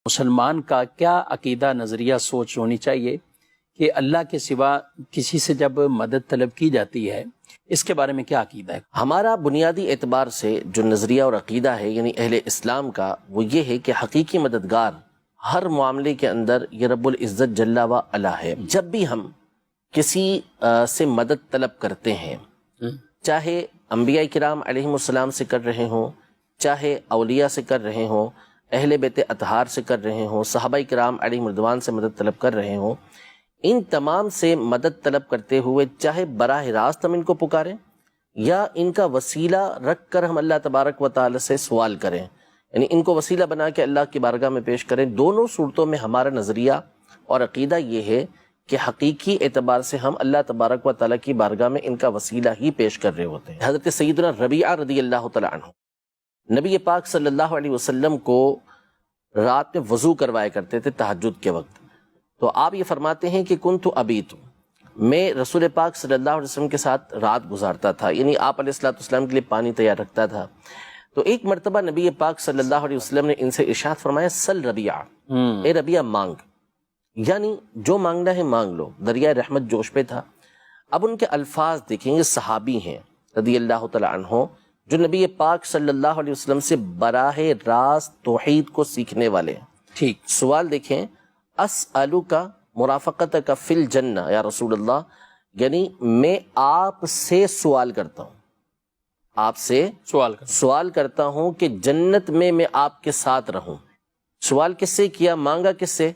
مسلمان کا کیا عقیدہ نظریہ سوچ ہونی چاہیے کہ اللہ کے سوا کسی سے جب مدد طلب کی جاتی ہے، اس کے بارے میں کیا عقیدہ ہے؟ ہمارا بنیادی اعتبار سے جو نظریہ اور عقیدہ ہے یعنی اہل اسلام کا، وہ یہ ہے کہ حقیقی مددگار ہر معاملے کے اندر یہ رب العزت جل و علا ہے۔ جب بھی ہم کسی سے مدد طلب کرتے ہیں، چاہے انبیاء کرام علیہم السلام سے کر رہے ہوں، چاہے اولیاء سے کر رہے ہوں، اہل بیت اطہار سے کر رہے ہوں، صحابہ کرام علیہم رضوان سے مدد طلب کر رہے ہوں، ان تمام سے مدد طلب کرتے ہوئے چاہے براہ راست ہم ان کو پکاریں یا ان کا وسیلہ رکھ کر ہم اللہ تبارک و تعالی سے سوال کریں، یعنی ان کو وسیلہ بنا کے اللہ کی بارگاہ میں پیش کریں، دونوں صورتوں میں ہمارا نظریہ اور عقیدہ یہ ہے کہ حقیقی اعتبار سے ہم اللہ تبارک و تعالی کی بارگاہ میں ان کا وسیلہ ہی پیش کر رہے ہوتے ہیں۔ حضرت سیدنا ربیعہ رضی اللہ تعالیٰ عنہ نبی پاک صلی اللہ علیہ وسلم کو رات میں وضو کروایا کرتے تھے تہجد کے وقت، تو آپ یہ فرماتے ہیں کہ کنت ابیت، میں رسول پاک صلی اللہ علیہ وسلم کے ساتھ رات گزارتا تھا، یعنی آپ علیہ الصلوۃ والسلام کے لیے پانی تیار رکھتا تھا۔ تو ایک مرتبہ نبی پاک صلی اللہ علیہ وسلم نے ان سے ارشاد فرمایا سل ربیعہ، اے ربیعہ مانگ، یعنی جو مانگنا ہے مانگ لو، دریائے رحمت جوش پہ تھا۔ اب ان کے الفاظ دیکھیں گے، صحابی ہیں رضی اللہ تعالیٰ عنہ جو نبی پاک صلی اللہ علیہ وسلم سے براہ راست توحید کو سیکھنے والے ہیں۔ ٹھیک، سوال دیکھیں، اسألک مرافقتک فی الجنہ یا رسول اللہ، یعنی میں آپ سے سوال کرتا ہوں، آپ سے سوال کرتا ہوں کہ جنت میں آپ کے ساتھ رہوں۔ سوال کس سے کیا؟ مانگا کس سے؟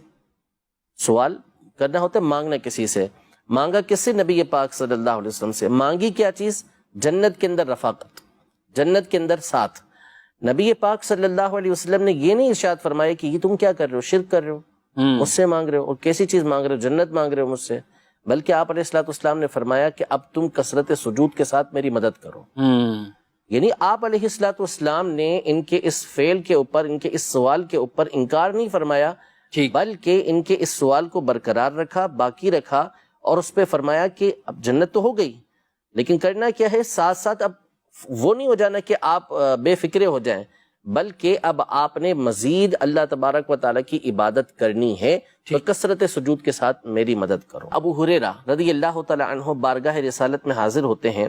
سوال کرنا ہوتا ہے مانگنا کسی سے، مانگا کس سے؟ نبی پاک صلی اللہ علیہ وسلم سے۔ مانگی کیا چیز؟ جنت کے اندر رفاقت، جنت کے اندر ساتھ۔ نبی پاک صلی اللہ علیہ وسلم نے یہ نہیں ارشاد فرمایا کہ یہ تم کیا کر رہے ہو، شرک کر رہے ہو، مجھ سے مانگ رہے ہو، اور کیسی چیز مانگ رہے ہو؟ جنت مانگ رہے ہو مجھ سے، بلکہ آپ علیہ الصلوۃ والسلام نے فرمایا کہ اب تم کثرت سجود کے ساتھ میری مدد کرو۔ یعنی آپ علیہ الصلوۃ والسلام نے ان کے اس فعل کے اوپر، ان کے اس سوال کے اوپر انکار نہیں فرمایا، بلکہ ان کے اس سوال کو برقرار رکھا، باقی رکھا، اور اس پہ فرمایا کہ اب جنت تو ہو گئی، لیکن کرنا کیا ہے؟ ساتھ ساتھ اب وہ نہیں ہو جانا کہ آپ بے فکرے ہو جائیں، بلکہ اب آپ نے مزید اللہ تبارک و تعالیٰ کی عبادت کرنی ہے، تو کثرت سجود کے ساتھ میری مدد کرو۔ ابو ہریرہ رضی اللہ تعالیٰ عنہ بارگاہ رسالت میں حاضر ہوتے ہیں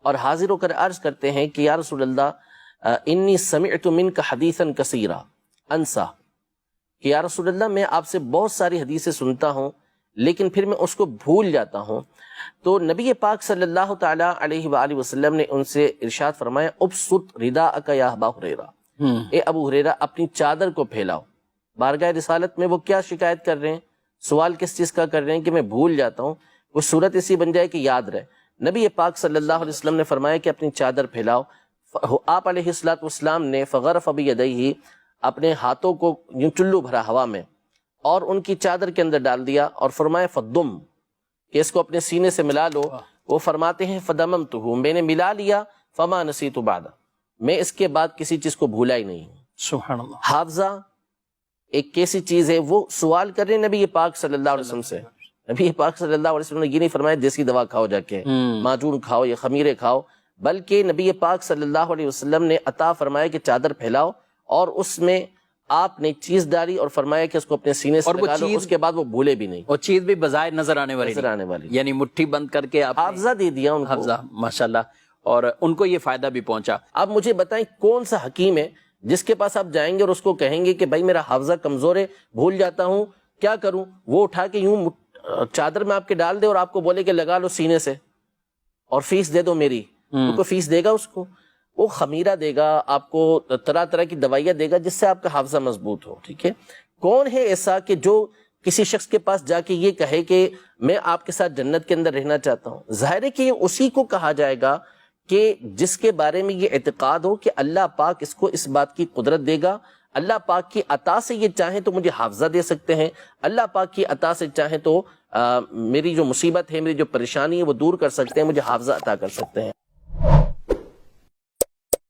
اور حاضر ہو کر عرض کرتے ہیں کہ یا رسول اللہ انی سمعت منک حدیثا کثیرا انسا، کہ یا رسول اللہ میں آپ سے بہت ساری حدیثیں سنتا ہوں لیکن پھر میں اس کو بھول جاتا ہوں۔ تو نبی پاک صلی اللہ تعالیٰ علیہ وآلہ وسلم نے ان سے ارشاد فرمایا ابسط رداءک یا ابا ہریرہ، اے ابو ہریرہ اپنی چادر کو پھیلاؤ۔ بارگاہ رسالت میں وہ کیا شکایت کر رہے ہیں؟ سوال کس چیز کا کر رہے ہیں کہ میں بھول جاتا ہوں، وہ صورت اسی بن جائے کہ یاد رہے۔ نبی پاک صلی اللہ علیہ وسلم نے فرمایا کہ اپنی چادر پھیلاؤ۔ آپ علیہ الصلوۃ والسلام نے فغرف بیدیہ، اپنے ہاتھوں کو یوں چلو بھرا ہوا میں اور ان کی چادر کے اندر ڈال دیا، اور فرمایا فدم، کہ اس کو اپنے سینے سے ملا لو۔ وہ فرماتے ہیں فدممتہ، میں نے ملا لیا، فما نسیت بعد، میں اس کے بعد کسی چیز کو بھولا ہی نہیں۔ سبحان اللہ۔ حافظہ ایک کیسی چیز ہے؟ وہ سوال کر رہے ہیں نبی پاک صلی اللہ علیہ وسلم سے۔ نبی پاک صلی اللہ علیہ وسلم نے یہ نہیں فرمایا دیسی دوا کھاؤ، جا کے معجون کھاؤ یا خمیرے کھاؤ، بلکہ نبی پاک صلی اللہ علیہ وسلم نے عطا فرمایا کہ چادر پھیلاؤ، اور اس میں آپ نے چیز ڈالی اور فرمایا کہ اس کو اپنے سینے سے لگا لو، اس کے بعد وہ بھولے بھی نہیں۔ وہ چیز بھی بظاہر نظر آنے والی، یعنی مٹھی بند کر کے آپ حافظہ دے دیا ان کو، حافظہ، ماشاءاللہ، اور ان کو یہ فائدہ بھی پہنچا۔ اب مجھے بتائیں کون سا حکیم ہے جس کے پاس آپ جائیں گے اور اس کو کہیں گے کہ بھائی میرا حافظہ کمزور ہے، بھول جاتا ہوں، کیا کروں؟ وہ اٹھا کے یوں چادر میں آپ کے ڈال دے اور آپ کو بولے کہ لگا لو سینے سے اور فیس دے دو میری، تو کوئی فیس دے گا اس کو؟ وہ خمیرہ دے گا آپ کو، طرح طرح کی دوائیاں دے گا جس سے آپ کا حافظہ مضبوط ہو۔ ٹھیک ہے، کون ہے ایسا کہ جو کسی شخص کے پاس جا کے یہ کہے کہ میں آپ کے ساتھ جنت کے اندر رہنا چاہتا ہوں؟ ظاہر ہے کہ اسی کو کہا جائے گا کہ جس کے بارے میں یہ اعتقاد ہو کہ اللہ پاک اس کو اس بات کی قدرت دے گا، اللہ پاک کی عطا سے یہ چاہیں تو مجھے حافظہ دے سکتے ہیں، اللہ پاک کی عطا سے چاہیں تو میری جو مصیبت ہے، میری جو پریشانی ہے وہ دور کر سکتے ہیں، مجھے حافظہ عطا کر سکتے ہیں۔